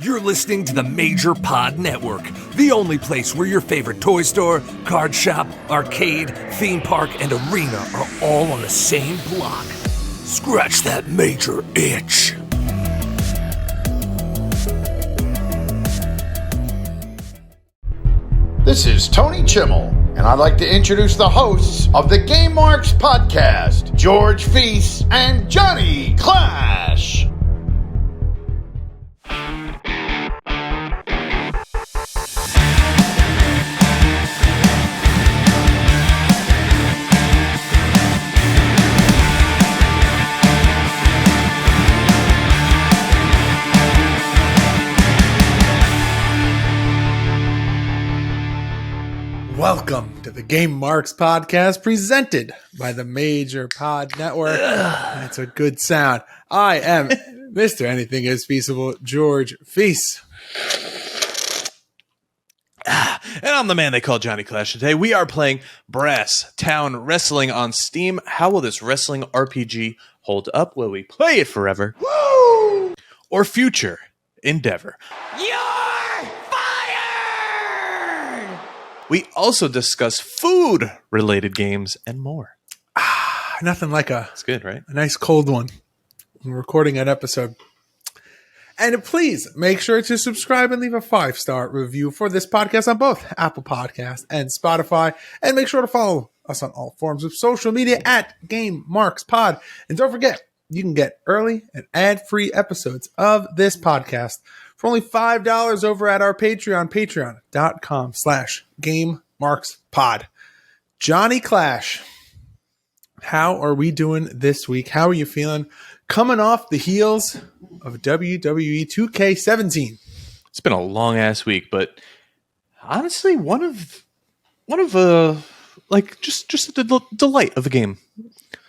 You're listening to the Major Pod Network, the only place where your favorite toy store, card shop, arcade, theme park, and arena are all on the same block. Scratch that major itch. This is Tony Chimmel, and I'd like to introduce the hosts of the Game Marks podcast, George Feis and Johnny Clash. Welcome to the Game Marks podcast presented by the Major Pod Network. That's a good sound. I am Mr. Anything is Feasible, George Feis. And I'm the man they call Johnny Clash. Today we are playing Brass Town Wrestling on Steam. How will this wrestling RPG hold up? Will we play it forever? Woo! Or future endeavor? We also discuss food-related games and more. Nothing like It's good, right? a nice cold one. I'm recording an episode. And please make sure to subscribe and leave a 5-star review for this podcast on both Apple Podcasts and Spotify. And make sure to follow us on all forms of social media at Game Marks Pod. And don't forget, you can get early and ad-free episodes of this podcast for only $5 over at our Patreon, patreon.com/GameMarksPod. Johnny Clash, how are we doing this week? How are you feeling? Coming off the heels of WWE 2K17. It's been a long-ass week, but honestly, one of just the delight of a game.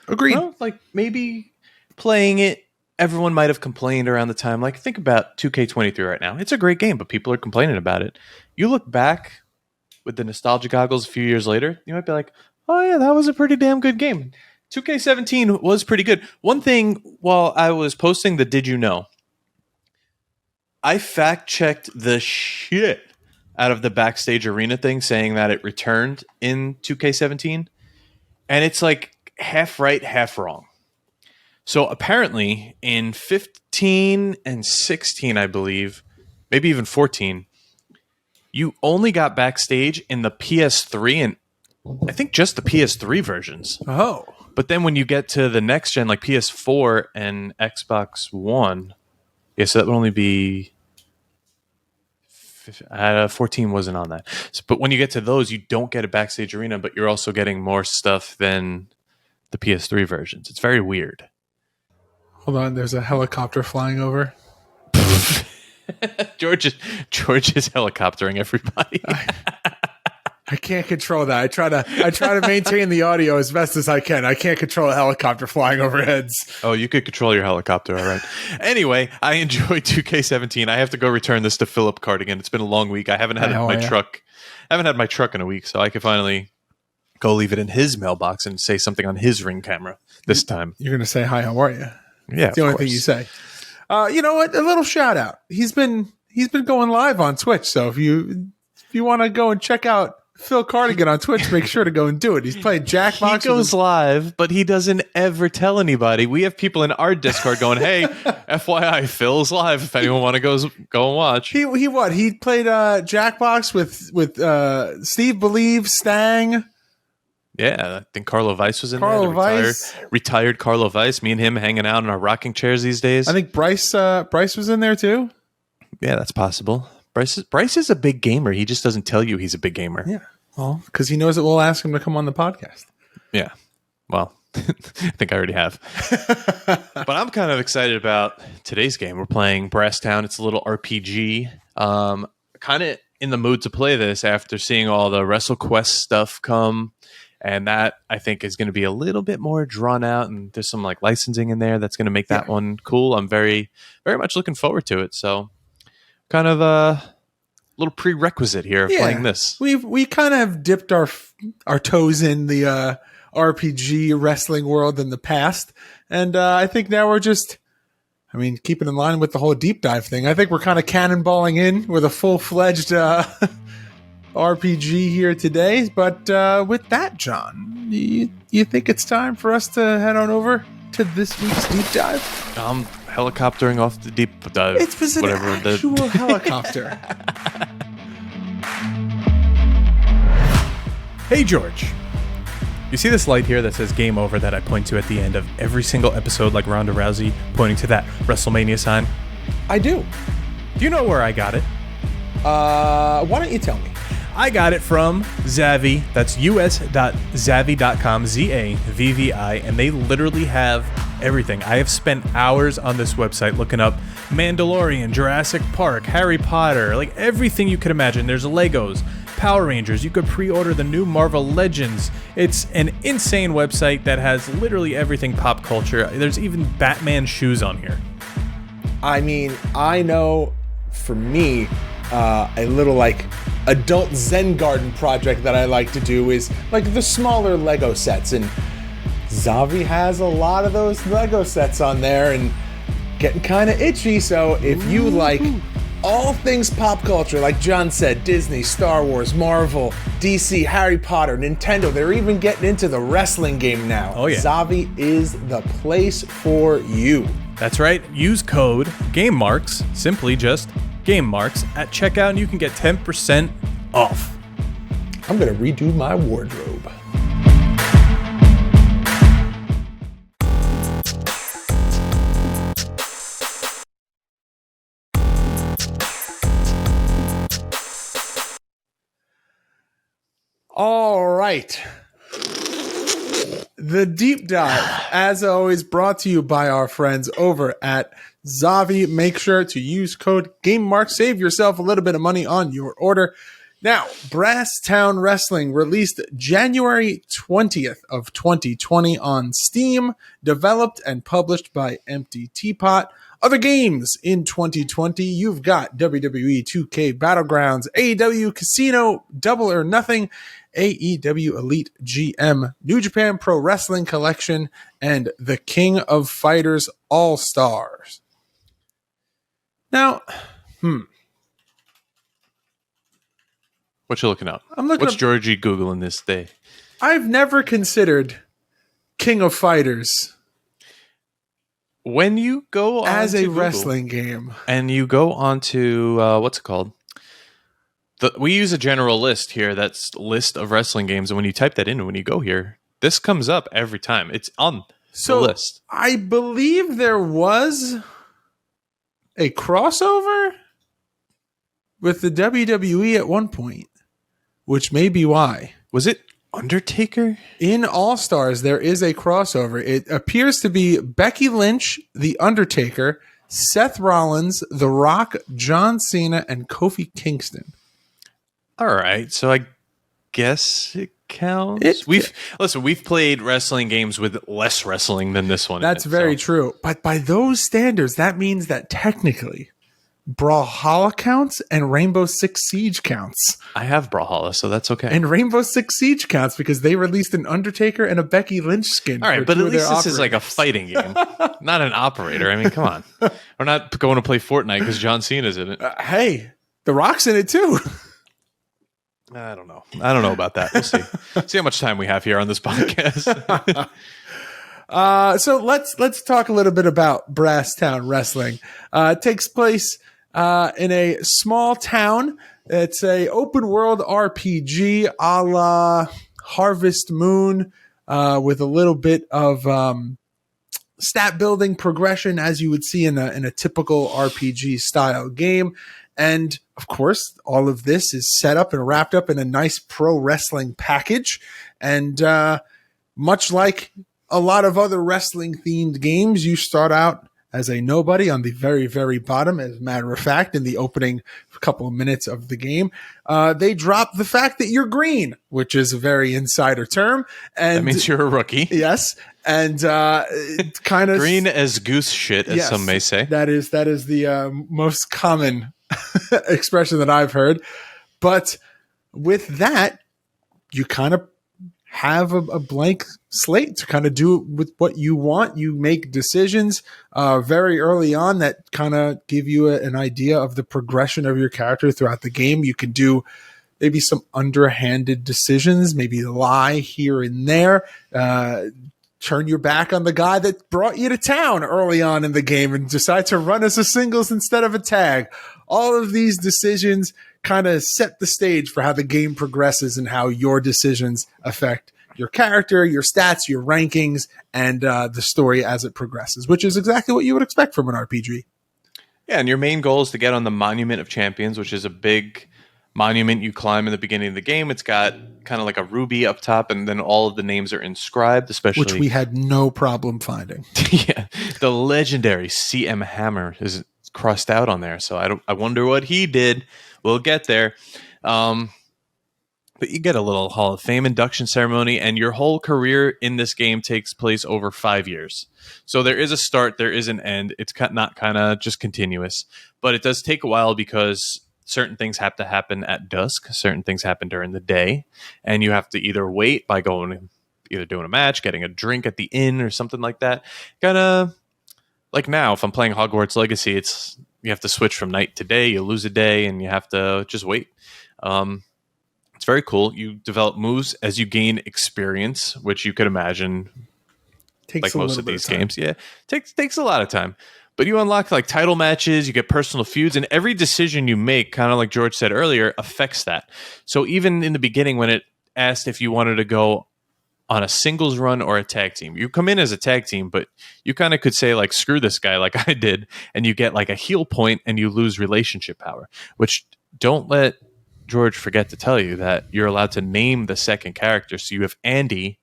Agreed. Well, like maybe playing it, everyone might have complained around the time. Like, think about 2K23 right now. It's a great game, but people are complaining about it. You look back with the nostalgia goggles a few years later, you might be like, oh yeah, that was a pretty damn good game. 2K17 was pretty good. One thing, while I was posting the Did You Know, I fact-checked the shit out of the Backstage Arena thing, saying that it returned in 2K17, and it's like half right, half wrong. So apparently in 15 and 16, I believe, maybe even 14, you only got Backstage in the PS3 and I think just the PS3 versions. Oh. But then when you get to the next gen, like PS4 and Xbox One, yeah, so that would only be 14 wasn't on that. So, but when you get to those, you don't get a Backstage Arena, but you're also getting more stuff than the PS3 versions. It's very weird. Hold on, there's a helicopter flying over. George is helicoptering everybody. I can't control that. I try to maintain the audio as best as I can. I can't control a helicopter flying over heads. Oh, you could control your helicopter, all right. Anyway, I enjoyed 2K17. I have to go return this to Philip Cardigan. It's been a long week. I haven't had truck. I haven't had my truck in a week, so I could finally go leave it in his mailbox and say something on his Ring camera this time. You're going to say, hi, how are you? Yeah, it's the only thing you say. You know what? A little shout out. He's been going live on Twitch. So if you want to go and check out Phil Cardigan on Twitch, make sure to go and do it. He's playing Jackbox. He goes live, but he doesn't ever tell anybody. We have people in our Discord going, "Hey, FYI, Phil's live. If anyone want to go and watch." He played Jackbox with Steve Believe, Stang. Yeah, I think Carlo Weiss was in Carlo there. Weiss. Retired Carlo Weiss. Me and him hanging out in our rocking chairs these days. I think Bryce was in there too. Yeah, that's possible. Bryce is a big gamer. He just doesn't tell you he's a big gamer. Yeah, well, because he knows that we'll ask him to come on the podcast. Yeah, well, I think I already have. But I'm kind of excited about today's game. We're playing Brass Town. It's a little RPG. Kind of in the mood to play this after seeing all the WrestleQuest stuff come. And that, I think, is going to be a little bit more drawn out. And there's some like licensing in there that's going to make that one cool. I'm very, very much looking forward to it. So kind of a little prerequisite here of playing this. We kind of dipped our toes in the RPG wrestling world in the past. And I think now we're just I mean, keeping in line with the whole deep dive thing, I think we're kind of cannonballing in with a full-fledged RPG here today. But with that, John, you think it's time for us to head on over to this week's deep dive? Helicoptering off the deep dive. It was an actual helicopter. Hey, George. You see this light here that says game over that I point to at the end of every single episode, like Ronda Rousey pointing to that WrestleMania sign? I do. Do you know where I got it? Why don't you tell me? I got it from Zavvi. That's us.zavvi.com, Z-A-V-V-I, and they literally have everything. I have spent hours on this website looking up Mandalorian, Jurassic Park, Harry Potter, like everything you could imagine. There's Legos, Power Rangers. You could pre-order the new Marvel Legends. It's an insane website that has literally everything pop culture. There's even Batman shoes on here. I mean, I know for me, a little like adult Zen garden project that I like to do is like the smaller Lego sets, and Zavvi has a lot of those Lego sets on there and getting kind of itchy. So if you like all things pop culture, like John said, Disney, Star Wars, Marvel, DC, Harry Potter, Nintendo, they're even getting into the wrestling game now. Oh, yeah. Zavvi is the place for you. That's right. Use code GameMarks, simply just GameMarks, at checkout, and you can get 10% off. I'm going to redo my wardrobe. All right. The deep dive, as always, brought to you by our friends over at Zavvi. Make sure to use code GameMark. Save yourself a little bit of money on your order. Now, Brasstown Wrestling released January 20th of 2020 on Steam, developed and published by Empty Teapot. Other games in 2020, you've got WWE 2K Battlegrounds, AEW Casino, Double or Nothing, AEW Elite GM, New Japan Pro Wrestling Collection, and The King of Fighters All-Stars. Now, What you looking up? I'm looking What's up- Georgie Googling this day? I've never considered King of Fighters When you go as a onto Google wrestling game. and you go onto what's it called? We use a general list here. That's list of wrestling games, and when you type that in, and when you go here, this comes up every time. It's on the list. I believe there was a crossover with the WWE at one point, which may be why. Was it Undertaker? In All-Stars, there is a crossover. It appears to be Becky Lynch, The Undertaker, Seth Rollins, The Rock, John Cena, and Kofi Kingston. All right, so I guess it counts. We've played wrestling games with less wrestling than this one. That's very true. But by those standards, that means that technically Brawlhalla counts and Rainbow Six Siege counts. I have Brawlhalla, so that's okay. And Rainbow Six Siege counts because they released an Undertaker and a Becky Lynch skin. All right, but at least this is like a operators. fighting game, not an operator. I mean, come on. We're not going to play Fortnite because John Cena's in it. Hey, The Rock's in it too. I don't know. I don't know about that. We'll see. See how much time we have here on this podcast. So let's talk a little bit about Brasstown Wrestling. It takes place in a small town. It's a open world RPG a la Harvest Moon with a little bit of stat building progression as you would see in a typical RPG style game. And of course, all of this is set up and wrapped up in a nice pro wrestling package. And much like a lot of other wrestling themed games, you start out as a nobody on the very, very bottom. As a matter of fact, in the opening couple of minutes of the game, they drop the fact that you're green, which is a very insider term. And That means you're a rookie. yes. And kind of Green as goose shit, as some may say. That is the most common expression that I've heard. But with that, you kind of have a blank slate to kind of do with what you want. You make decisions very early on that kind of give you an idea of the progression of your character throughout the game. You can do maybe some underhanded decisions, maybe lie here and there, turn your back on the guy that brought you to town early on in the game and decide to run as a singles instead of a tag. All of these decisions kind of set the stage for how the game progresses and how your decisions affect your character, your stats, your rankings, and the story as it progresses, which is exactly what you would expect from an RPG. Yeah, and your main goal is to get on the Monument of Champions, which is a big monument you climb in the beginning of the game. It's got kind of like a ruby up top, and then all of the names are inscribed, especially... Which we had no problem finding. Yeah, the legendary CM Hammer is crossed out on there, so I wonder what he did. We'll get there. But you get a little Hall of Fame induction ceremony, and your whole career in this game takes place over 5 years. So there is a start, there is an end. It's not kind of just continuous, but it does take a while because certain things have to happen at dusk, certain things happen during the day, and you have to either wait by either doing a match, getting a drink at the inn or something like that. Kind of like now, if I'm playing Hogwarts Legacy, you have to switch from night to day, you lose a day, and you have to just wait. It's very cool. You develop moves as you gain experience, which you could imagine, Takes like most of these games. Yeah, takes a lot of time. But you unlock like title matches, you get personal feuds, and every decision you make, kind of like George said earlier, affects that. So even in the beginning, when it asked if you wanted to go on a singles run or a tag team, you come in as a tag team, but you kind of could say like, screw this guy, like I did, and you get like a heel point and you lose relationship power, which don't let George forget to tell you that you're allowed to name the second character. So you have Andy,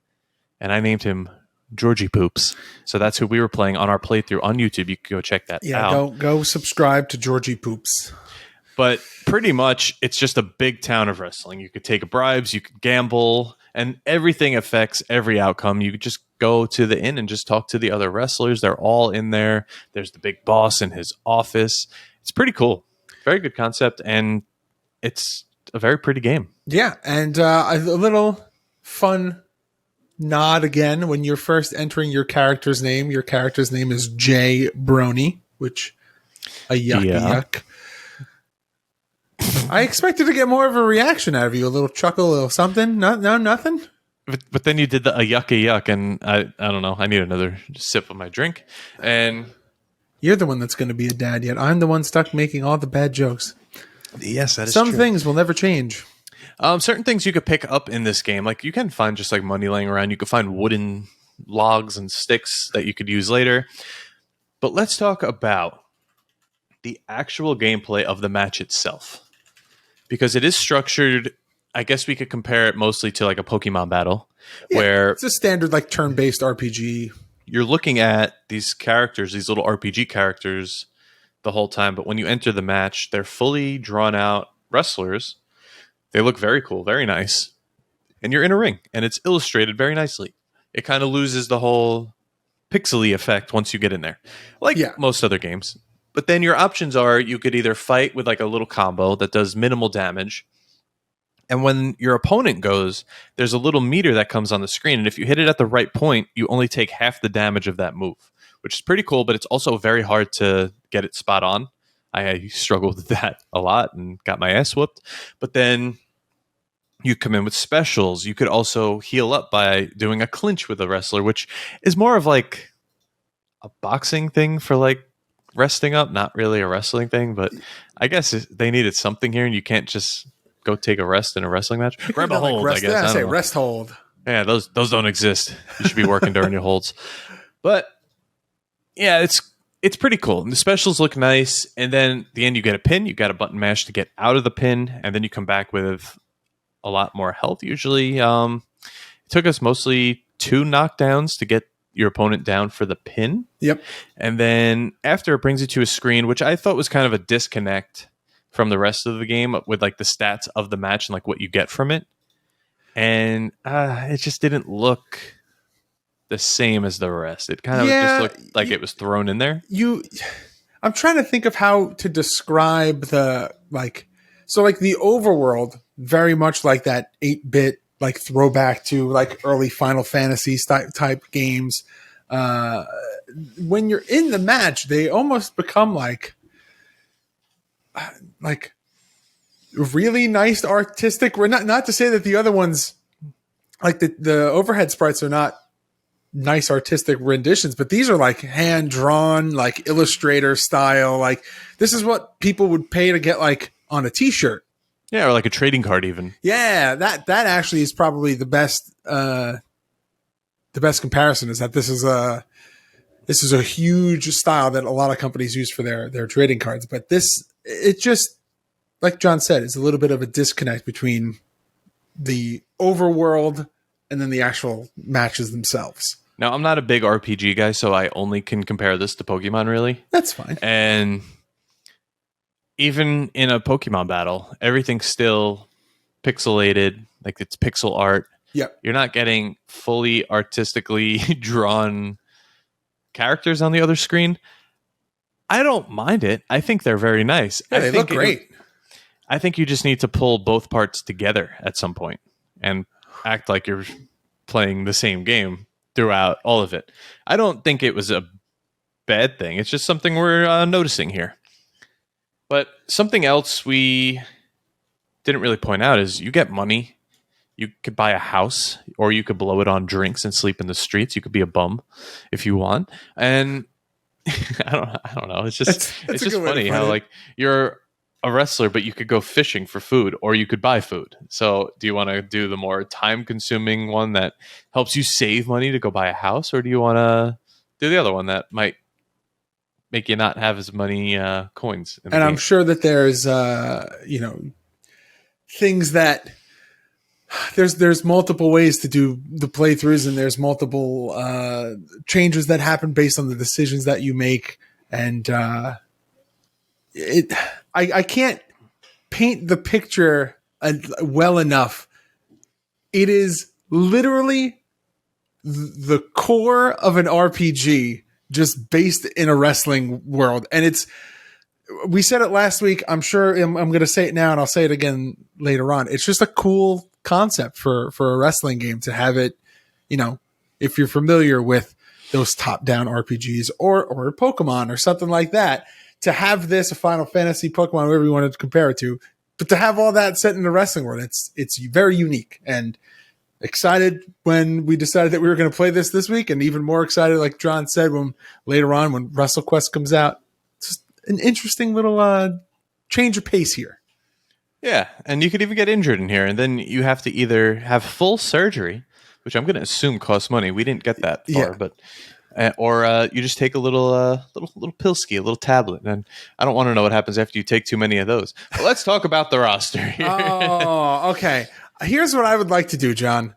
and I named him Georgie Poops. So that's who we were playing on our playthrough on YouTube. You can go check that out. Yeah, go subscribe to Georgie Poops. But pretty much, it's just a big town of wrestling. You could take bribes, you could gamble, and everything affects every outcome. You could just go to the inn and just talk to the other wrestlers. They're all in there. There's the big boss in his office. It's pretty cool. Very good concept, and it's a very pretty game. Yeah, and a little fun nod again when you're first entering your character's name. Your character's name is Jay Brony, which yuck. I expected to get more of a reaction out of you, a little chuckle, a little something. No, nothing. But then you did the yuck, and I don't know. I need another sip of my drink, and you're the one that's going to be a dad yet. I'm the one stuck making all the bad jokes. Yes, that is Some true. things will never change. Certain things you could pick up in this game, like you can find just like money laying around. You could find wooden logs and sticks that you could use later. But let's talk about the actual gameplay of the match itself, because it is structured. I guess we could compare it mostly to like a Pokemon battle, where it's a standard like turn-based RPG. You're looking at these characters, these little RPG characters, the whole time. But when you enter the match, they're fully drawn out wrestlers. They look very cool, very nice. And you're in a ring, and it's illustrated very nicely. It kind of loses the whole pixely effect once you get in there, like most other games. But then your options are, you could either fight with like a little combo that does minimal damage. And when your opponent goes, there's a little meter that comes on the screen. And if you hit it at the right point, you only take half the damage of that move, which is pretty cool, but it's also very hard to get it spot on. I struggled with that a lot and got my ass whooped. But then you come in with specials. You could also heal up by doing a clinch with a wrestler, which is more of like a boxing thing for like resting up, not really a wrestling thing. But I guess they needed something here, and you can't just go take a rest in a wrestling match. Grab a hold, rest, I guess. Yeah, I say know. Rest hold. Yeah, those don't exist. You should be working during your holds. But yeah, it's pretty cool. And the specials look nice. And then at the end, you get a pin. You got a button mash to get out of the pin. And then you come back with a lot more health usually. It took us mostly 2 knockdowns to get your opponent down for the pin. Yep. And then after, it brings you to a screen, which I thought was kind of a disconnect from the rest of the game with like the stats of the match and like what you get from it. And it just didn't look the same as the rest. It kind of just looked like it was thrown in there. I'm trying to think of how to describe the the overworld, very much like that 8-bit like throwback to like early Final Fantasy type games. When you're in the match, they almost become like really nice artistic. We're not to say that the other ones, like the overhead sprites, are not nice artistic renditions, but these are like hand drawn, like Illustrator style. Like this is what people would pay to get like on a T-shirt. Yeah, or like a trading card even. Yeah, that actually is probably the best comparison, is that this is a huge style that a lot of companies use for their trading cards. But it just, like John said, is a little bit of a disconnect between the overworld and then the actual matches themselves. Now, I'm not a big RPG guy, so I only can compare this to Pokemon, really. That's fine. And even in a Pokemon battle, everything's still pixelated, like it's pixel art. Yep. You're not getting fully artistically drawn characters on the other screen. I don't mind it. I think they're very nice. Yeah, they look great. I think you just need to pull both parts together at some point and act like you're playing the same game throughout all of it. I don't think it was a bad thing. It's just something we're noticing here. But something else we didn't really point out is you get money. You could buy a house, or you could blow it on drinks and sleep in the streets. You could be a bum if you want. And I don't know. It's just it's just funny how like you're a wrestler, but you could go fishing for food, or you could buy food. So do you want to do the more time-consuming one that helps you save money to go buy a house, or do you want to do the other one that might make you not have as many coins? And I'm sure that there's things that there's multiple ways to do the playthroughs, and there's multiple changes that happen based on the decisions that you make. And I can't paint the picture well enough. It is literally the core of an RPG, just based in a wrestling world. And we said it last week. I'm sure I'm going to say it now, and I'll say it again later on. It's just a cool concept for a wrestling game to have it, if you're familiar with those top-down RPGs or Pokemon or something like that, to have this, a Final Fantasy, Pokemon, whatever you wanted to compare it to, but to have all that set in the wrestling world, it's very unique. And excited when we decided that we were going to play this week, and even more excited, like John said, when later on when WrestleQuest comes out. It's just an interesting little change of pace here. Yeah, and you could even get injured in here, and then you have to either have full surgery, which I'm going to assume costs money. We didn't get that far, but or you just take a little pill ski, a little tablet, and I don't want to know what happens after you take too many of those. But let's talk about the roster here. Oh, okay. Here's what I would like to do, John.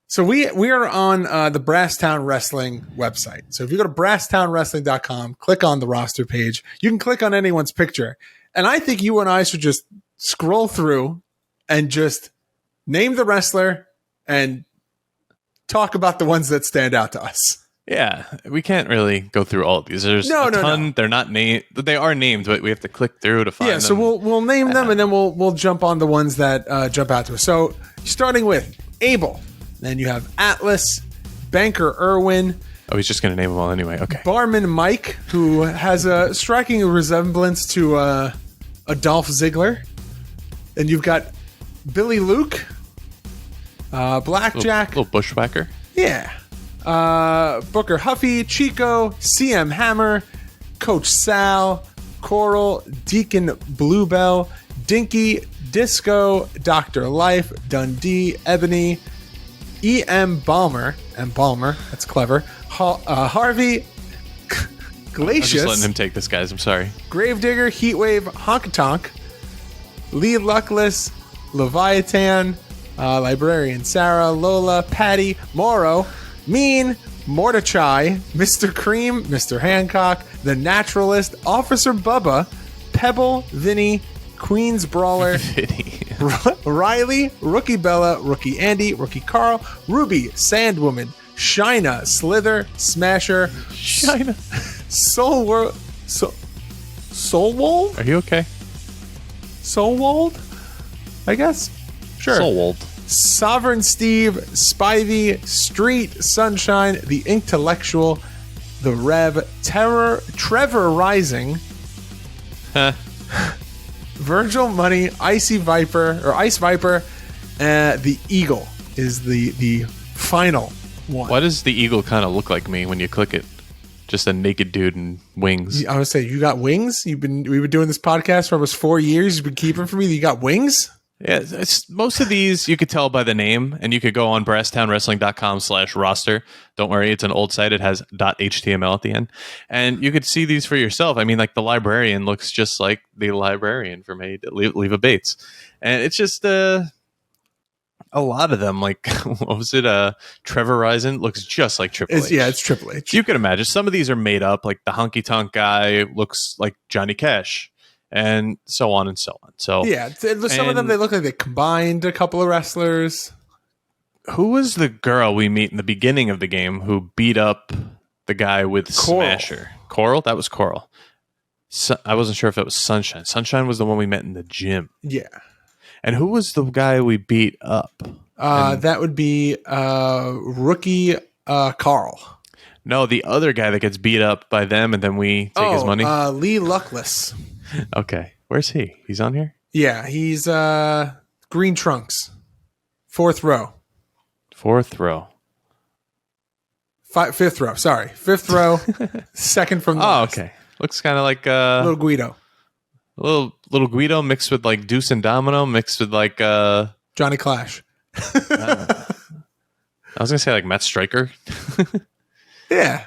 So we are on the Brasstown Wrestling website. So if you go to brasstownwrestling.com, click on the roster page. You can click on anyone's picture. And I think you and I should just scroll through and just name the wrestler and talk about the ones that stand out to us. Yeah, we can't really go through all of these. There's a ton. No. They're not named. They are named, but we have to click through to find them. Yeah, so we'll name them, and then we'll jump on the ones that jump out to us. So starting with Abel, then you have Atlas, Banker Irwin. Oh, he's just going to name them all anyway. Okay. Barman Mike, who has a striking resemblance to Dolph Ziggler. Then you've got Billy Luke, Blackjack, little bushwhacker. Yeah. Booker Huffy, Chico, CM Hammer, Coach Sal, Coral, Deacon Bluebell, Dinky, Disco, Dr. Life, Dundee, Ebony, E.M. Balmer, that's clever, Harvey, Glacius. I'm just letting him take this, guys. I'm sorry. Gravedigger, Heatwave, Honkatonk, Lee Luckless, Leviathan, Librarian Sarah, Lola, Patty, Moro, Mean, Mordechai, Mr. Cream, Mr. Hancock, The Naturalist, Officer Bubba, Pebble, Vinny, Queen's Brawler, Riley, Rookie Bella, Rookie Andy, Rookie Carl, Ruby, Sandwoman, Shina, Slither, Smasher, Soulwold. Are you okay? Soulwold? I guess. Sure. Soulwold. Sovereign Steve, Spivey, Street, Sunshine, The Intellectual, The Rev, Trevor Rising, Virgil Money, Ice Viper, The Eagle is the final one. Why does the eagle kind of look like me when you click it? Just a naked dude in wings. I would say, you got wings? We've been doing this podcast for almost 4 years. You've been keeping from me that you got wings? Yeah, most of these you could tell by the name, and you could go on brasstownwrestling.com/roster. Don't worry, it's an old site. It has .html at the end. And you could see these for yourself. I mean, like the librarian looks just like the librarian from Leva Bates. And it's just a lot of them. Like, what was it? Trevor Rising looks just like Triple H. Yeah, it's Triple H. You can imagine. Some of these are made up. Like the honky tonk guy looks like Johnny Cash. And so on and so on. So yeah, some of them, they look like they combined a couple of wrestlers. Who was the girl we meet in the beginning of the game who beat up the guy with Coral. Smasher? Coral? That was Coral. I wasn't sure if it was Sunshine. Sunshine was the one we met in the gym. Yeah. And who was the guy we beat up? That would be rookie Carl. No, the other guy that gets beat up by them and then we take his money. Lee Luckless. Okay. Where's he? He's on here? Yeah, he's green trunks. Fourth row. Fourth row. Fifth row. Sorry. Fifth row. Second from the last. Okay. Looks kind of like Little Guido. little Guido mixed with like Deuce and Domino mixed with like Johnny Clash. I was gonna say like Matt Stryker. Yeah.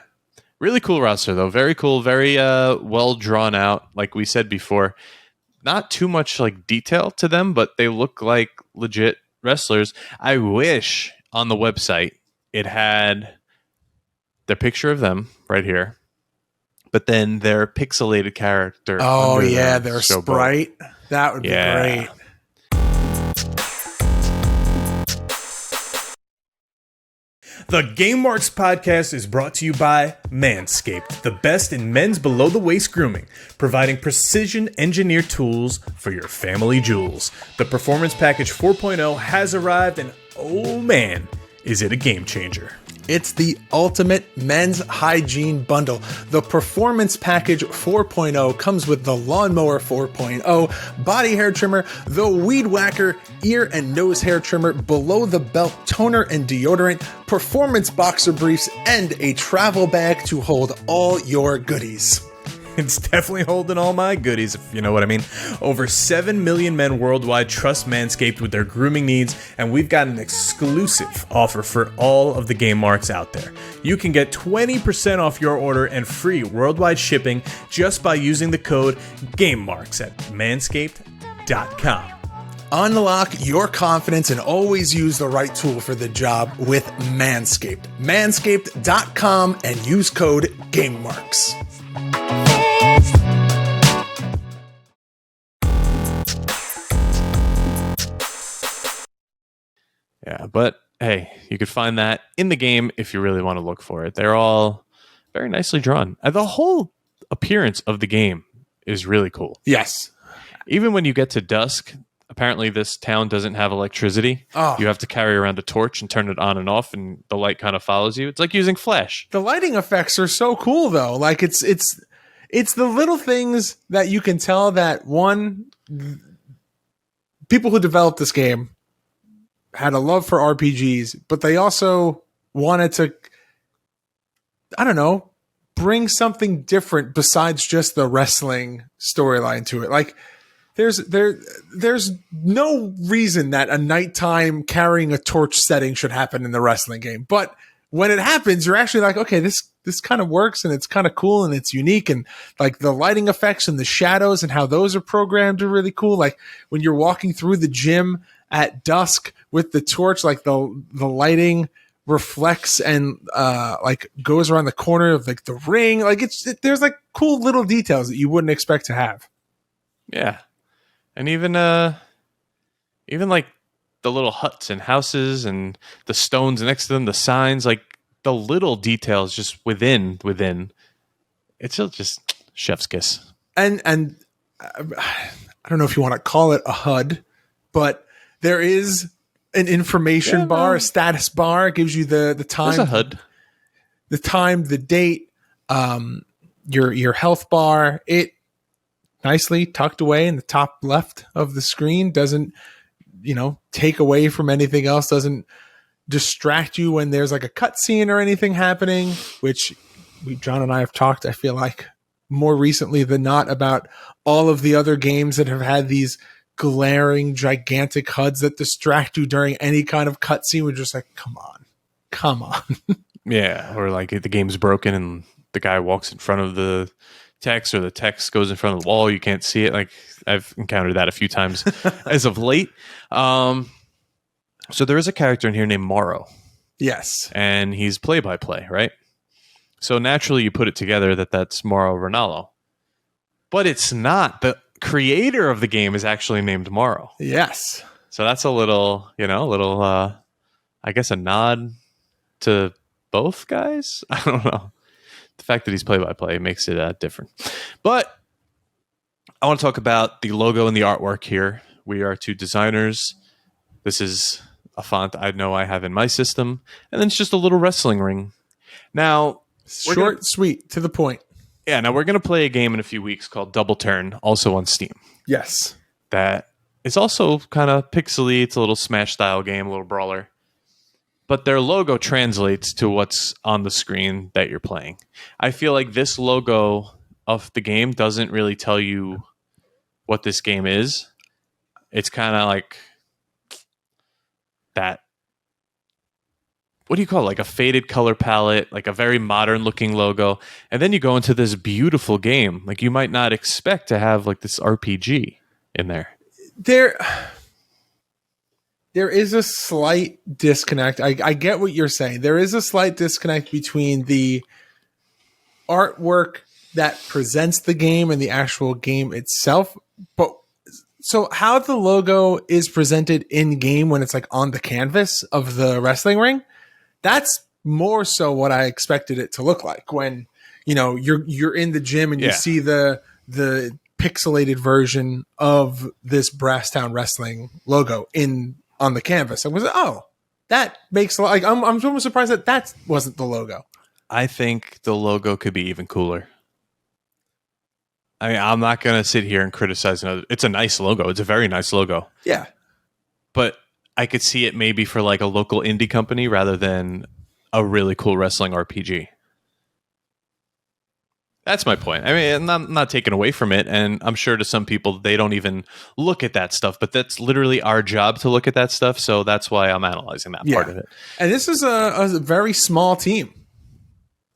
Really cool roster though. Very cool. Very well drawn out. Like we said before, not too much like detail to them, but they look like legit wrestlers. I wish on the website it had the picture of them right here, but then their pixelated character. Oh yeah, their their sprite. That would be great. The Game Marks podcast is brought to you by Manscaped, the best in men's below-the-waist grooming, providing precision-engineered tools for your family jewels. The Performance Package 4.0 has arrived, and oh man, is it a game changer. It's the ultimate men's hygiene bundle. The Performance Package 4.0 comes with the Lawnmower 4.0, body hair trimmer, the Weed Whacker, ear and nose hair trimmer, below the belt toner and deodorant, performance boxer briefs, and a travel bag to hold all your goodies. It's definitely holding all my goodies, if you know what I mean. Over 7 million men worldwide trust Manscaped with their grooming needs, and we've got an exclusive offer for all of the Game Marks out there. You can get 20% off your order and free worldwide shipping just by using the code GameMarks at manscaped.com. Unlock your confidence and always use the right tool for the job with Manscaped. Manscaped.com and use code GameMarks. Yeah, but hey, you could find that in the game if you really want to look for it. They're all very nicely drawn. The whole appearance of the game is really cool. Yes. Even when you get to dusk, apparently this town doesn't have electricity. Oh. You have to carry around a torch and turn it on and off, and the light kind of follows you. It's like using Flash. The lighting effects are so cool though. Like it's the little things that you can tell that people who developed this game had a love for RPGs, but they also wanted to, I don't know, bring something different besides just the wrestling storyline to it. Like there's no reason that a nighttime carrying a torch setting should happen in the wrestling game. But when it happens, you're actually like, okay, this kind of works and it's kind of cool and it's unique, and like the lighting effects and the shadows and how those are programmed are really cool. Like when you're walking through the gym at dusk with the torch, like the lighting reflects and like goes around the corner of like the ring. Like there's like cool little details that you wouldn't expect to have. Yeah. And even like the little huts and houses and the stones next to them, the signs, like the little details just within, it's just chef's kiss. And I don't know if you want to call it a HUD, but there is an information bar, a status bar. It gives you the time, There's a HUD. the time, the date, your health bar. It nicely tucked away in the top left of the screen. Doesn't, take away from anything else. Doesn't distract you when there's like a cutscene or anything happening, which John and I have talked, I feel like, more recently than not, about all of the other games that have had these glaring, gigantic HUDs that distract you during any kind of cutscene. We're just like, come on. Yeah, or like the game's broken and the guy walks in front of the text, or the text goes in front of the wall, you can't see it. Like, I've encountered that a few times as of late. So there is a character in here named Morrow. Yes. And he's play-by-play, right? So naturally you put it together that that's Mauro Ranallo. But it's not. The creator of the game is actually named Morrow. Yes. So that's a little, I guess a nod to both guys? I don't know. The fact that he's play-by-play makes it different. But I want to talk about the logo and the artwork here. We are two designers. This is a font I know I have in my system. And then it's just a little wrestling ring. Now, short, sweet, to the point. Yeah, now we're going to play a game in a few weeks called Double Turn, also on Steam. Yes. That is also kind of pixely. It's a little Smash-style game, a little brawler. But their logo translates to what's on the screen that you're playing. I feel like this logo of the game doesn't really tell you what this game is. It's kind of like that. What do you call it? Like a faded color palette, like a very modern looking logo. And then you go into this beautiful game. Like, you might not expect to have like this RPG in there. There is a slight disconnect. I get what you're saying. There is a slight disconnect between the artwork that presents the game and the actual game itself. But so how the logo is presented in game when it's like on the canvas of the wrestling ring, that's more so what I expected it to look like when, you're in the gym and you see the pixelated version of this Brasstown Wrestling logo on the canvas. I was that makes a lot. Like, I'm almost surprised that wasn't the logo. I think the logo could be even cooler. I mean, I'm not going to sit here and criticize another. It's a nice logo. It's a very nice logo. Yeah. But I could see it maybe for like a local indie company rather than a really cool wrestling RPG. That's my point. I mean, I'm not taking away from it. And I'm sure to some people, they don't even look at that stuff. But that's literally our job to look at that stuff. So that's why I'm analyzing that part of it. And this is a very small team.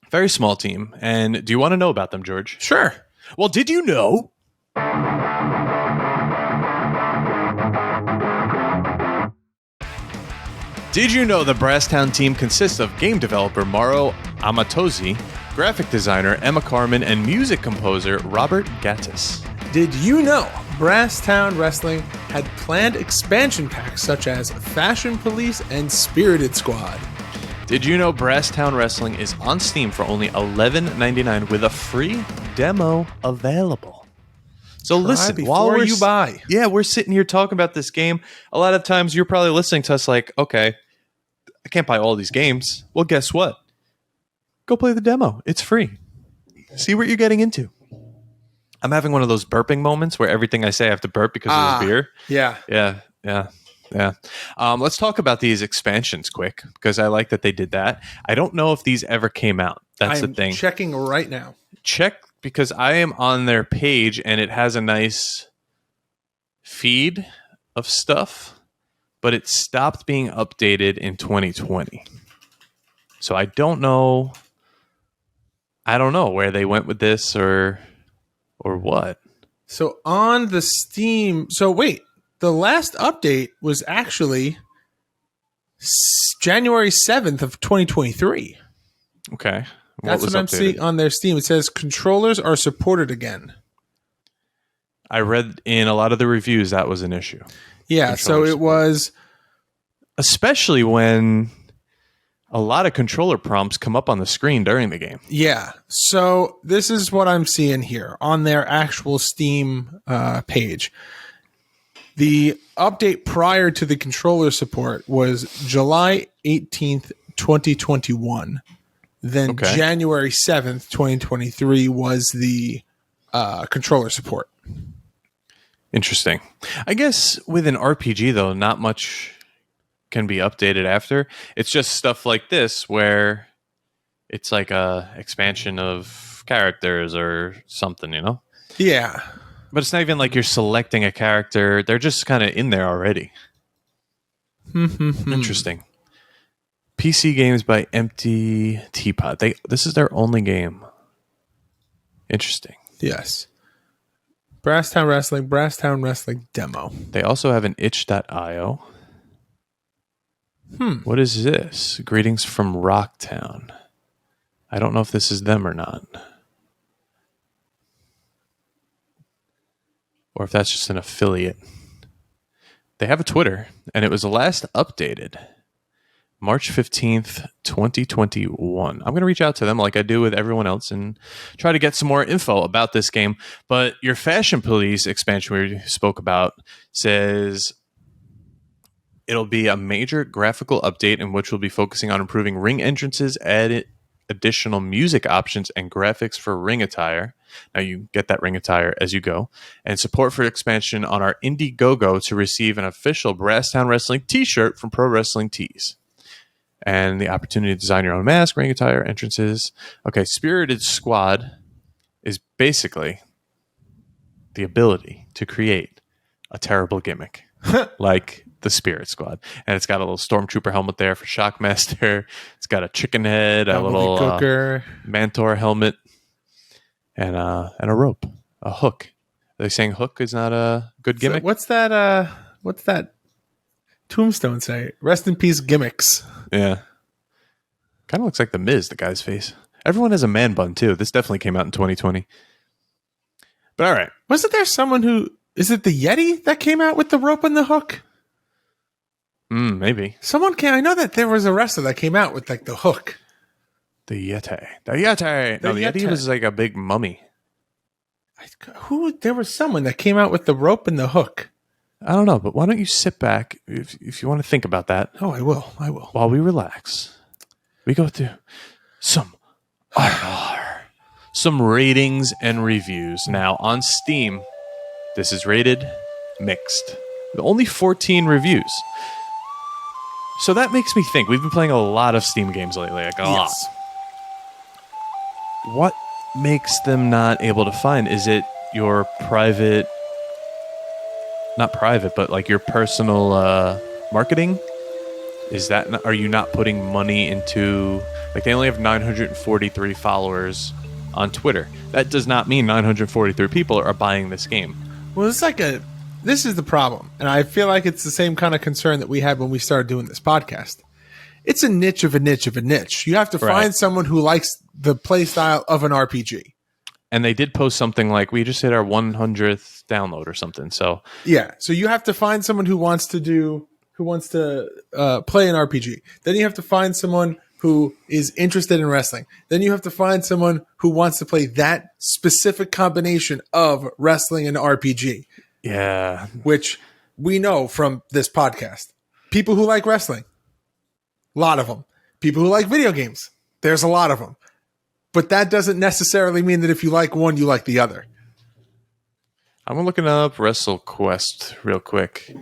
Very small team. And do you want to know about them, George? Sure. Well, did you know? Did you know the Brasstown team consists of game developer Mauro Amatozzi, graphic designer Emma Carmen, and music composer Robert Gattis? Did you know Brasstown Wrestling had planned expansion packs such as Fashion Police and Spirited Squad? Did you know Brasstown Wrestling is on Steam for only $11.99 with a free demo available? So listen, while you buy. Yeah, we're sitting here talking about this game. A lot of times you're probably listening to us like, okay, I can't buy all these games. Well, guess what? Go play the demo. It's free. See what you're getting into. I'm having one of those burping moments where everything I say I have to burp because of this beer. Yeah. Yeah. Let's talk about these expansions quick because I like that they did that. I don't know if these ever came out. That's the thing. Checking right now. Check because I am on their page and it has a nice feed of stuff, but it stopped being updated in 2020. So I don't know where they went with this or what. So on the Steam, the last update was actually January 7th of 2023. Okay. That's what I'm seeing on their Steam. It says controllers are supported again. I read in a lot of the reviews that was an issue. Yeah, so it was... Especially when a lot of controller prompts come up on the screen during the game. Yeah, so this is what I'm seeing here on their actual Steam page. The update prior to the controller support was July 18th, 2021. Then Okay. January 7th, 2023 was the controller support. Interesting. I guess with an RPG, though, not much can be updated after. It's just stuff like this where it's like a expansion of characters or something, you know? Yeah. But it's not even like you're selecting a character. They're just kind of in there already. Interesting. PC games by Empty Teapot. This is their only game. Interesting. Yes. Brasstown Wrestling demo. They also have an itch.io. What is this? Greetings from Rocktown. I don't know if this is them or not. Or if that's just an affiliate. They have a Twitter, and it was last updated March 15th, 2021. I'm going to reach out to them like I do with everyone else and try to get some more info about this game. But your Fashion Police expansion we spoke about says it'll be a major graphical update in which we'll be focusing on improving ring entrances, added additional music options, and graphics for ring attire. Now you get that ring attire as you go. And support for expansion on our Indiegogo to receive an official Brasstown Wrestling t-shirt from Pro Wrestling Tees. And the opportunity to design your own mask, ring attire, entrances. Okay, Spirited Squad is basically the ability to create a terrible gimmick. Like the Spirit Squad. And it's got a little Stormtrooper helmet there for Shockmaster. It's got a chicken head, a little cooker, Mantor helmet, and a rope, a hook. Are they saying hook is not a good gimmick? So what's that tombstone say? Rest in peace, gimmicks. Yeah. Kind of looks like the Miz, the guy's face. Everyone has a man bun, too. This definitely came out in 2020. But all right. Wasn't there someone who... Is it the Yeti that came out with the rope and the hook? Maybe. Someone came... I know that there was a wrestler that came out with, like, the hook. The Yeti. The Yeti. No, the Yeti was like a big mummy. There was someone that came out with the rope and the hook. I don't know, but why don't you sit back if you want to think about that? Oh, I will. While we relax, we go through some some ratings and reviews. Now on Steam, this is rated mixed with only 14 reviews. So that makes me think. We've been playing a lot of Steam games lately, like a lot. What makes them not able to find? Is it your private... Not private, but like your personal marketing? Is that... Are you not putting money into... Like they only have 943 followers on Twitter. That does not mean 943 people are buying this game. Well, it's like this is the problem. And I feel like it's the same kind of concern that we had when we started doing this podcast. It's a niche of a niche of a niche. You have to find someone who likes the play style of an RPG. And they did post something like, we just hit our 100th download or something. So yeah. So you have to find someone who wants to play an RPG. Then you have to find someone who is interested in wrestling. Then you have to find someone who wants to play that specific combination of wrestling and RPG. Yeah. Which we know from this podcast. People who like wrestling, a lot of them. People who like video games, there's a lot of them. But that doesn't necessarily mean that if you like one, you like the other. I'm looking up WrestleQuest real quick.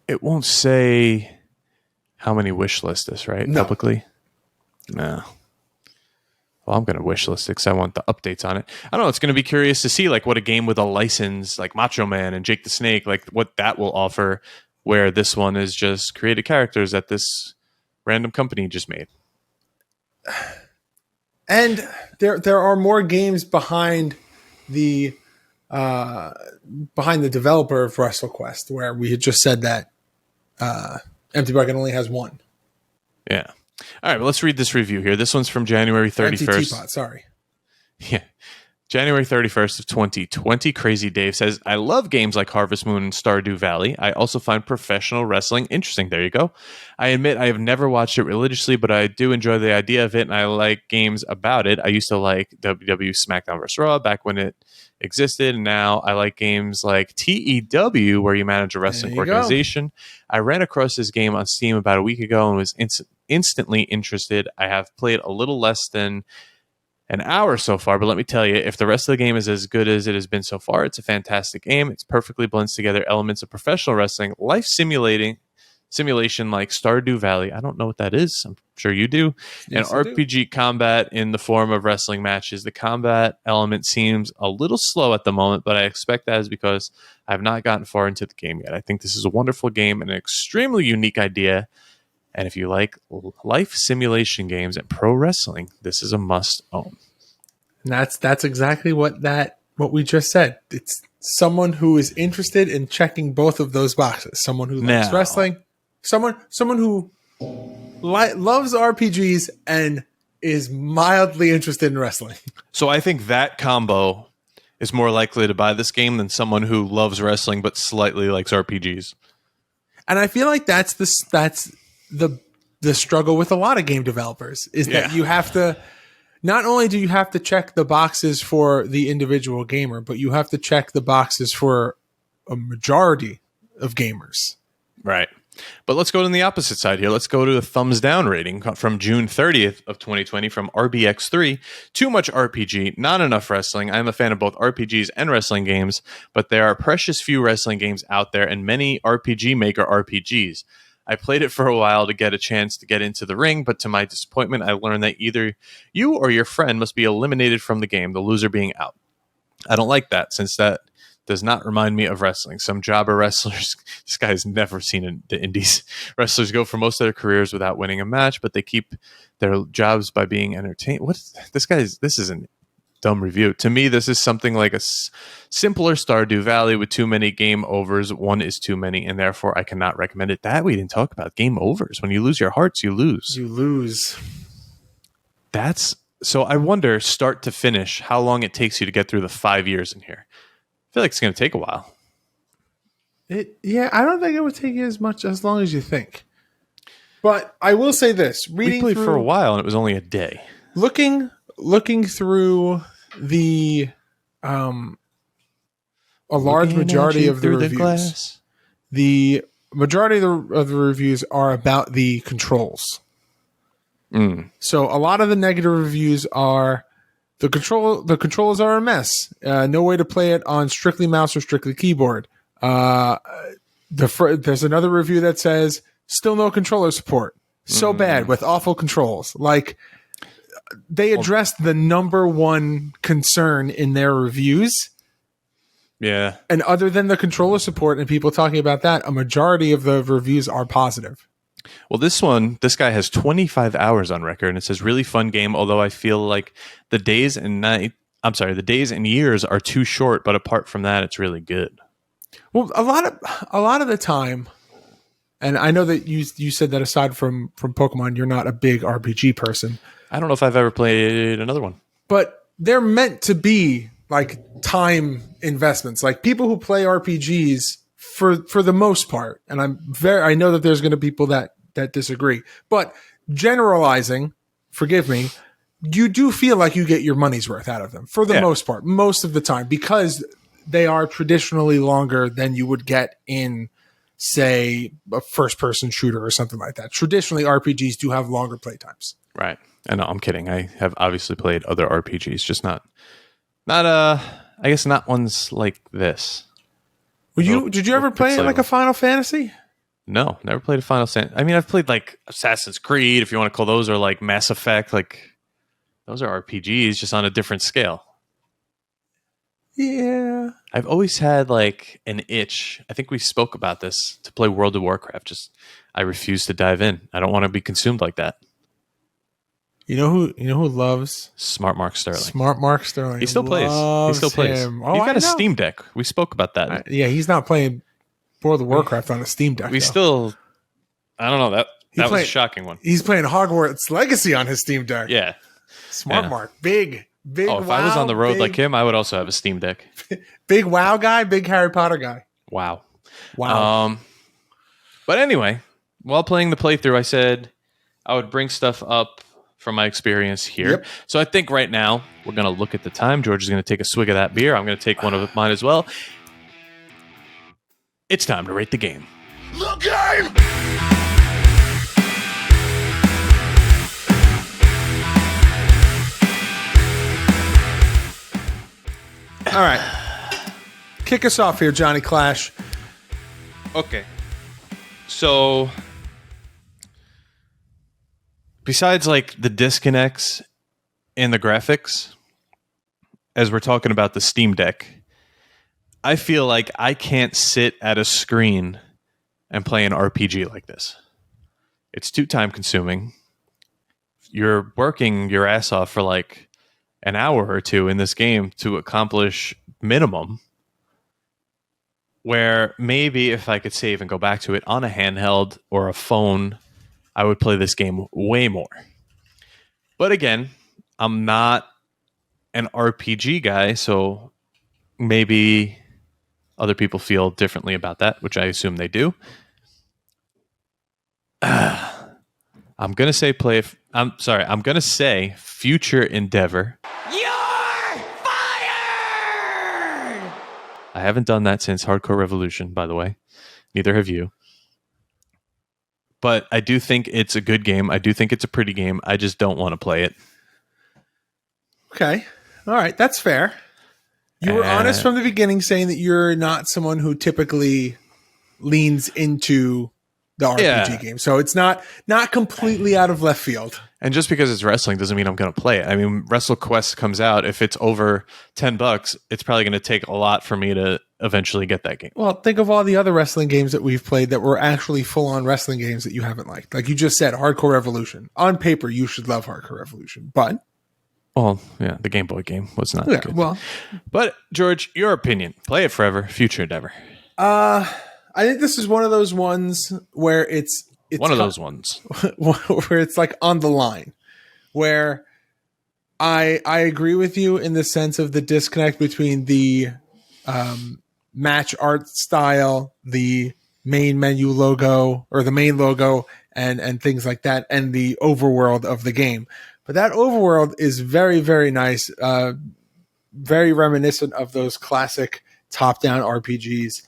It won't say how many wishlist this, right? No. Publicly? No. Well, I'm going to wishlist it because I want the updates on it. I don't know. It's going to be curious to see like what a game with a license like Macho Man and Jake the Snake, like what that will offer, where this one is just created characters that this random company just made. And there are more games behind the developer of WrestleQuest, where we had just said that Empty Bucket only has one. Yeah. All right, well, let's read this review here. This one's from January 31st. Empty Teapot, sorry. Yeah. January 31st of 2020, Crazy Dave says, I love games like Harvest Moon and Stardew Valley. I also find professional wrestling interesting. There you go. I admit I have never watched it religiously, but I do enjoy the idea of it, and I like games about it. I used to like WWE SmackDown vs. Raw back when it existed. And now I like games like TEW, where you manage a wrestling organization. I ran across this game on Steam about a week ago and was instantly interested. I have played a little less than an hour so far, but let me tell you, if the rest of the game is as good as it has been so far, it's a fantastic game. It's perfectly blends together elements of professional wrestling, life simulation like Stardew Valley. I don't know what that is. I'm sure you do. Yes, and I RPG combat in the form of wrestling matches. The combat element seems a little slow at the moment, but I expect that is because I have not gotten far into the game yet. I think this is a wonderful game and an extremely unique idea. And if you like life simulation games and pro wrestling, this is a must own. And that's exactly what we just said. It's someone who is interested in checking both of those boxes. Someone who likes wrestling, someone who loves RPGs and is mildly interested in wrestling. So I think that combo is more likely to buy this game than someone who loves wrestling but slightly likes RPGs. And I feel like that's the struggle with a lot of game developers is that you have to, not only do you have to check the boxes for the individual gamer, but you have to check the boxes for a majority of gamers. Right. But let's go to the opposite side here. Let's go to a thumbs down rating from June 30th of 2020 from RBX3. Too much RPG, not enough wrestling. I'm a fan of both RPGs and wrestling games, but there are precious few wrestling games out there and many RPG Maker RPGs. I played it for a while to get a chance to get into the ring, but to my disappointment, I learned that either you or your friend must be eliminated from the game, the loser being out. I don't like that, since that does not remind me of wrestling. Some jobber wrestlers, this guy has never seen the indies. Wrestlers go for most of their careers without winning a match, but they keep their jobs by being entertained. This is a dumb review. To me, this is something like a simpler Stardew Valley with too many game overs. One is too many, and therefore I cannot recommend it. That we didn't talk about. Game overs. When you lose your hearts, you lose. You lose. So I wonder, start to finish, how long it takes you to get through the 5 years in here. I feel like it's going to take a while. I don't think it would take you as long as you think. But I will say this: We played for a while, and it was only a day. Looking through the a large majority of the reviews, the majority of the reviews are about the controls. So a lot of the negative reviews are the controls are a mess. No way to play it on strictly mouse or strictly keyboard. There's another review that says still no controller support. So bad with awful controls. Like, they addressed the number one concern in their reviews. Yeah. And other than the controller support and people talking about that, a majority of the reviews are positive. Well, this guy has 25 hours on record, and it says really fun game, although I feel like the days and years are too short, but apart from that, it's really good. Well, a lot of the time, and I know that you said that aside from Pokemon, you're not a big RPG person. I don't know if I've ever played another one. But they're meant to be like time investments. Like, people who play RPGs for the most part, and I know that there's going to be people that disagree, but generalizing, forgive me, you do feel like you get your money's worth out of them for the most part, most of the time, because they are traditionally longer than you would get in, say, a first-person shooter or something like that. Traditionally, RPGs do have longer playtimes. Right. I know, I'm kidding. I have obviously played other RPGs, just not I guess not ones like this. Did you ever play like a Final Fantasy? No, never played a Final Fantasy. I mean, I've played like Assassin's Creed, if you want to call those, or like Mass Effect. Like, those are RPGs, just on a different scale. Yeah. I've always had like an itch. I think we spoke about this, to play World of Warcraft. I refuse to dive in. I don't want to be consumed like that. You know who loves Smart Mark Sterling? Smart Mark Sterling. He still plays. He still plays. Him. He's got a Steam Deck. We spoke about that. Yeah, he's not playing World of Warcraft on a Steam Deck. I don't know. That was a shocking one. He's playing Hogwarts Legacy on his Steam Deck. Yeah. Smart Mark. Big. Oh, if I was on the road like him, I would also have a Steam Deck. Big WoW guy, big Harry Potter guy. Wow. Wow. But anyway, while playing the playthrough, I said I would bring stuff up from my experience here. Yep. So I think right now we're going to look at the time. George is going to take a swig of that beer. I'm going to take one of mine as well. It's time to rate the game. The game! All right. Kick us off here, Johnny Clash. Okay. So besides like the disconnects in the graphics, as we're talking about the Steam Deck, I feel like I can't sit at a screen and play an RPG like this. It's too time consuming. You're working your ass off for like an hour or two in this game to accomplish minimum. Where maybe if I could save and go back to it on a handheld or a phone, I would play this game way more. But again, I'm not an RPG guy, so maybe other people feel differently about that, which I assume they do. I'm gonna say I'm gonna say future endeavor. I haven't done that since Hardcore Revolution, by the way. Neither have you. But I do think it's a good game. I do think it's a pretty game. I just don't want to play it. Okay. All right. That's fair. You were honest from the beginning saying that you're not someone who typically leans into the RPG game. So it's not completely out of left field. And just because it's wrestling doesn't mean I'm going to play it. I mean, WrestleQuest comes out. If it's over $10, it's probably going to take a lot for me to eventually get that game. Well, think of all the other wrestling games that we've played that were actually full-on wrestling games that you haven't liked. Like you just said, Hardcore Revolution. On paper, you should love Hardcore Revolution, but... Well, yeah, the Game Boy game was not good. Well, but, George, your opinion. Play it forever. Future endeavor. I think this is one of those ones where it's one of those ones where it's like on the line, where I agree with you in the sense of the disconnect between the match art style, the main menu logo or the main logo and things like that, and the overworld of the game. But that overworld is very, very nice, very reminiscent of those classic top-down RPGs.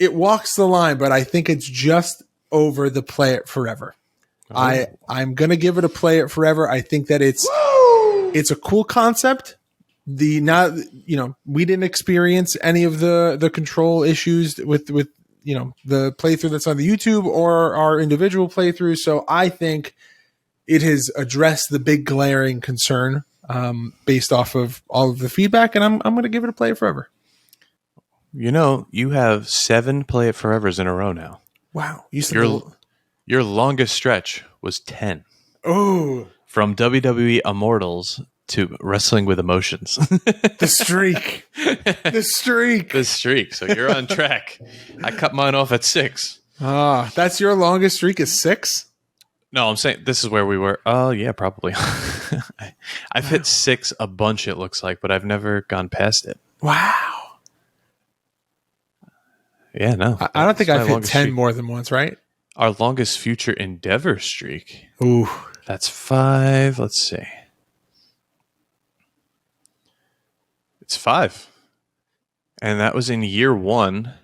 It walks the line, but I think it's just over the play it forever. Oh. I'm going to give it a play it forever. I think that it's a cool concept. We didn't experience any of the control issues with the playthrough that's on the YouTube or our individual playthroughs. So I think it has addressed the big glaring concern based off of all of the feedback, and I'm going to give it a play it forever. You know, you have 7 Play It Forevers in a row now. Wow. Your longest stretch was 10. Oh. From WWE Immortals to Wrestling with Emotions. The streak. The streak. So you're on track. I cut mine off at 6. That's your longest streak is 6? No, I'm saying this is where we were. Oh, yeah, probably. I've hit 6 a bunch, it looks like, but I've never gone past it. Wow. Yeah, no. I don't think I've hit 10 streak. More than once, right? Our longest future endeavor streak. Ooh. That's 5. Let's see. It's 5. And that was in year 1.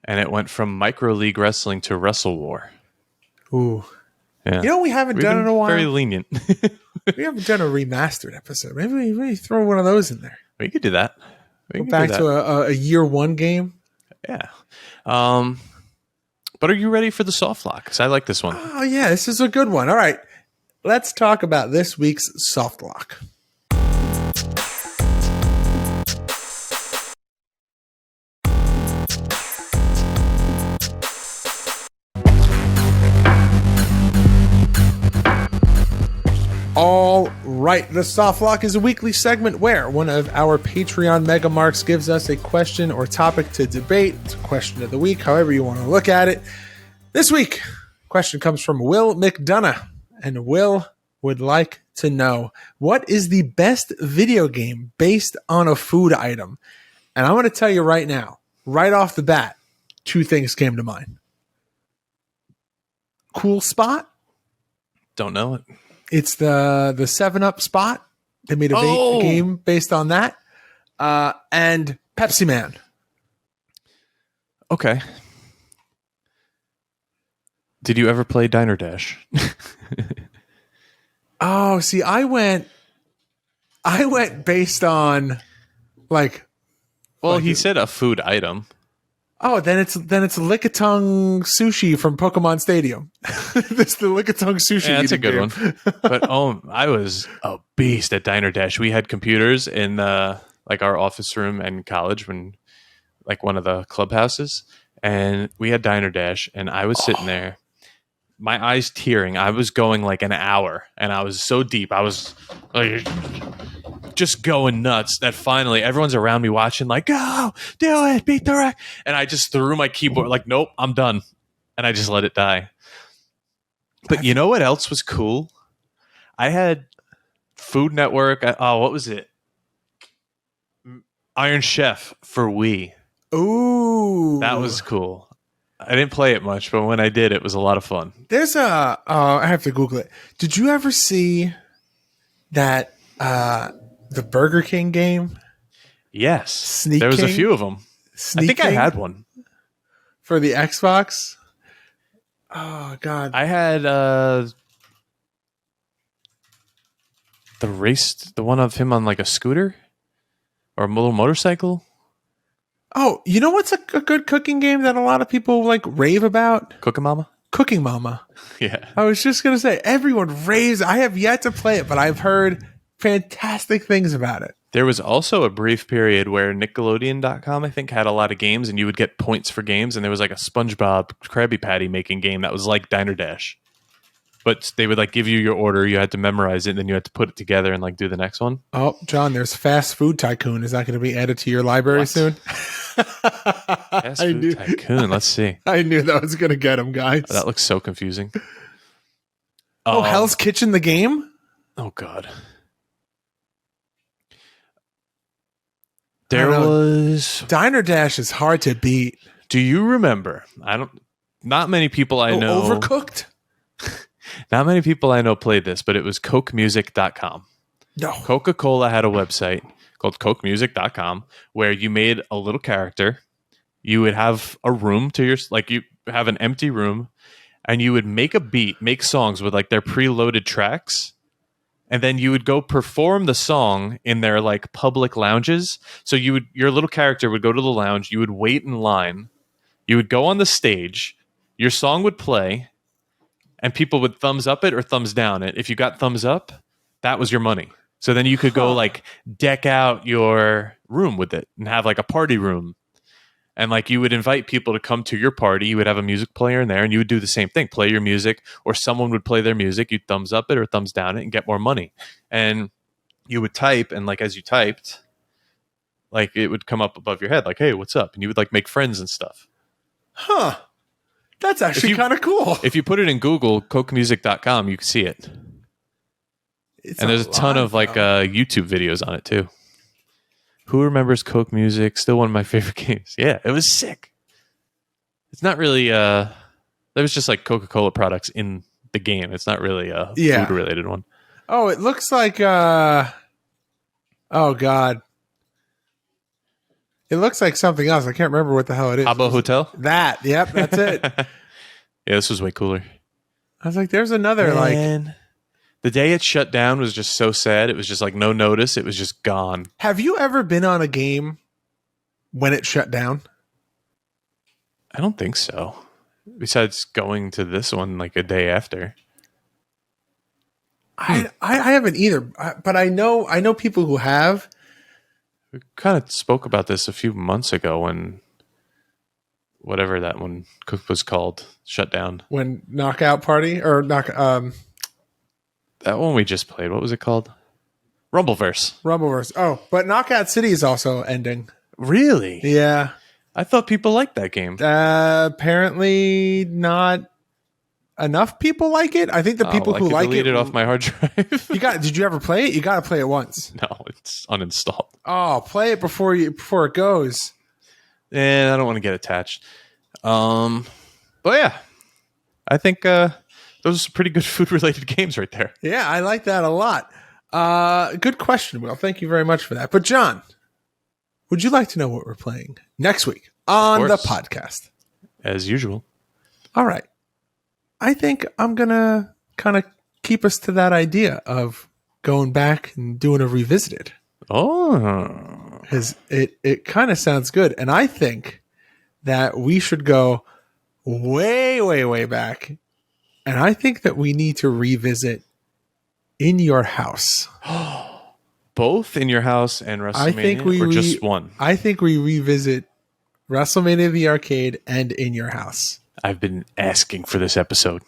And it went from Micro League Wrestling to Wrestle War. Ooh. Yeah. You know, we haven't done in a while. Very lenient. We haven't done a remastered episode. Maybe we throw one of those in there. We could do that. Go back to a year 1 game. Yeah. But are you ready for the soft lock? Because I like this one. Oh, yeah. This is a good one. All right. Let's talk about this week's soft lock. All right. The Soft Lock is a weekly segment where one of our Patreon mega marks gives us a question or topic to debate. It's a question of the week, however you want to look at it. This week, question comes from Will McDonough, and Will would like to know, what is the best video game based on a food item? And I'm going to tell you right now, right off the bat, 2 things came to mind. Cool Spot Don't know it. It's the 7-Up spot. They made a game based on that. And Pepsi Man. Okay. Did you ever play Diner Dash? Oh, see, I went based on like. Well, he said a food item. Oh, then it's Lickitung Sushi from Pokemon Stadium. That's the Lickitung Sushi. Yeah, that's a good game. one. But I was a beast at Diner Dash. We had computers in like our office room in college, when like one of the clubhouses, and we had Diner Dash, and I was sitting there, my eyes tearing. I was going like an hour, and I was so deep. I was like just going nuts that finally everyone's around me watching, like, go do it, beat the wreck. And I just threw my keyboard, like, nope, I'm done. And I just let it die. But you know what else was cool? I had Food Network. What was it? Iron Chef for Wii. Ooh. That was cool. I didn't play it much, but when I did, it was a lot of fun. There's I have to Google it. Did you ever see that the Burger King game? Yes. Sneak there was King? a few of them. I think I had one. For the Xbox? Oh, God. I had the one of him on like a scooter or a little motorcycle. Oh, you know what's a good cooking game that a lot of people like rave about? Cooking Mama? Cooking Mama. Yeah. I was just going to say, everyone raves. I have yet to play it, but I've heard fantastic things about it. There was also a brief period where Nickelodeon.com, I think, had a lot of games, and you would get points for games, and there was like a SpongeBob Krabby Patty making game that was like Diner Dash. But they would like give you your order, you had to memorize it, and then you had to put it together and like do the next one. Oh, John, there's Fast Food Tycoon. Is that going to be added to your library soon? Fast Food Tycoon, let's see. I knew that was going to get him, guys. That looks so confusing. Oh, Hell's Kitchen, the game? Oh, God. There was Diner Dash is hard to beat. Do you remember? Not many people I know. Overcooked? Not many people I know played this, but it was CokeMusic.com. No. Coca-Cola had a website called CokeMusic.com where you made a little character. You would have a room you have an empty room, and you would make a beat, make songs with like their preloaded tracks. And then you would go perform the song in their like public lounges. So your little character would go to the lounge. You would wait in line. You would go on the stage. Your song would play, and people would thumbs up it or thumbs down it. If you got thumbs up, that was your money. So then you could go like deck out your room with it and have like a party room. And like you would invite people to come to your party. You would have a music player in there, and you would do the same thing. Play your music, or someone would play their music. You'd thumbs up it or thumbs down it and get more money. And you would type, and like as you typed, like it would come up above your head, like, hey, what's up? And you would like make friends and stuff. Huh. That's actually kind of cool. If you put it in Google, CokeMusic.com, you can see it. And there's a ton of like YouTube videos on it too. Who remembers Coke Music? Still one of my favorite games. Yeah, it was sick. It's not really there was just like Coca-Cola products in the game. It's not really a food related one. Oh, it looks like oh God. It looks like something else. I can't remember what the hell it is. Habbo Hotel? That. Yep, that's it. Yeah, this was way cooler. I was like, there's another The day it shut down was just so sad. It was just like no notice. It was just gone. Have you ever been on a game when it shut down? I don't think so. Besides going to this one like a day after. I haven't either, but I know people who have. We kind of spoke about this a few months ago when whatever that one was called shut down. When Knockout Party or that one we just played. What was it called? Rumbleverse. Oh, but Knockout City is also ending. Really? Yeah. I thought people liked that game. Apparently not enough people like it. I think the people who like delete it off my hard drive. Did you ever play it? You got to play it once. No, it's uninstalled. Oh, play it before it goes. And I don't want to get attached. But yeah, I think Those are pretty good food-related games right there. Yeah, I like that a lot. Good question, Will. Thank you very much for that. But John, would you like to know what we're playing next week on the podcast? As usual. All right. I think I'm going to kind of keep us to that idea of going back and doing a revisited. Oh. Because it kind of sounds good. And I think that we should go way, way, way back. And I think that we need to revisit In Your House. Both In Your House and WrestleMania, or just one? I think we revisit WrestleMania the Arcade and In Your House. I've been asking for this episode.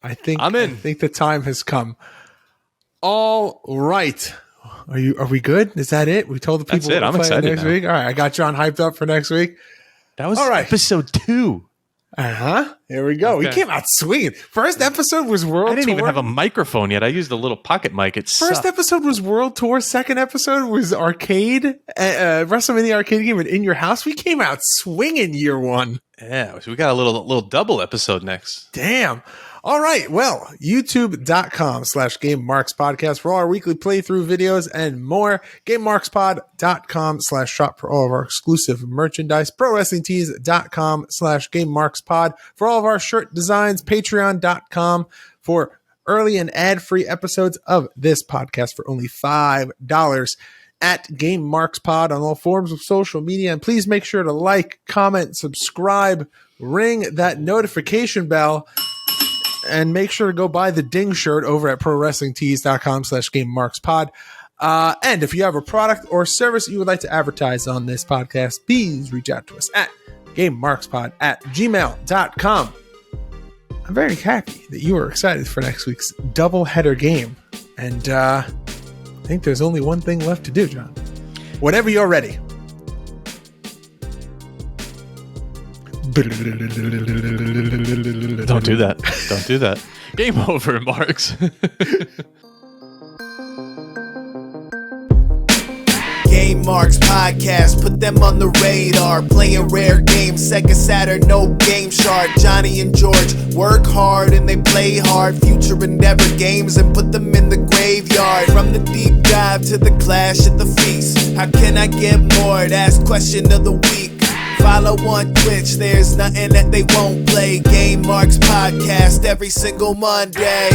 I think I'm in. I think the time has come. All right. Are we good? Is that it? We told the people That's it. I'm excited next now. week. All right, I got John hyped up for next week. That was all right. episode 2. Here we go. Okay. We came out swinging. First episode was World Tour. I didn't even have a microphone yet. I used a little pocket mic. First episode was World Tour. Second episode was Arcade, WrestleMania Arcade game, and In Your House. We came out swinging year one. Yeah, so we got a little double episode next. Damn. All right. Well, youtube.com/GameMarksPodcast for all our weekly playthrough videos and more. GameMarksPod.com/shop for all of our exclusive merchandise. ProWrestlingTees.com/GameMarksPod for all of our shirt designs. Patreon.com for early and ad-free episodes of this podcast for only $5. At Game Marks Pod on all forms of social media. And please make sure to like, comment, subscribe, ring that notification bell, and make sure to go buy the Ding shirt over at ProWrestlingTees.com/GameMarksPod. And if you have a product or service you would like to advertise on this podcast, please reach out to us at GameMarksPod@gmail.com. I'm very happy that you are excited for next week's doubleheader game. And, I think there's only one thing left to do, John. Whenever you're ready. Don't do that. Don't do that. Game over, Marks. Game Marks Podcast, put them on the radar. Playing rare games, Sega Saturn, no Game Shark. Johnny and George work hard and they play hard. Future endeavor games and put them in the graveyard. From the deep dive to the clash at the feast. How can I get more? That's question of the week. Follow on Twitch, there's nothing that they won't play. Game Marks Podcast every single Monday.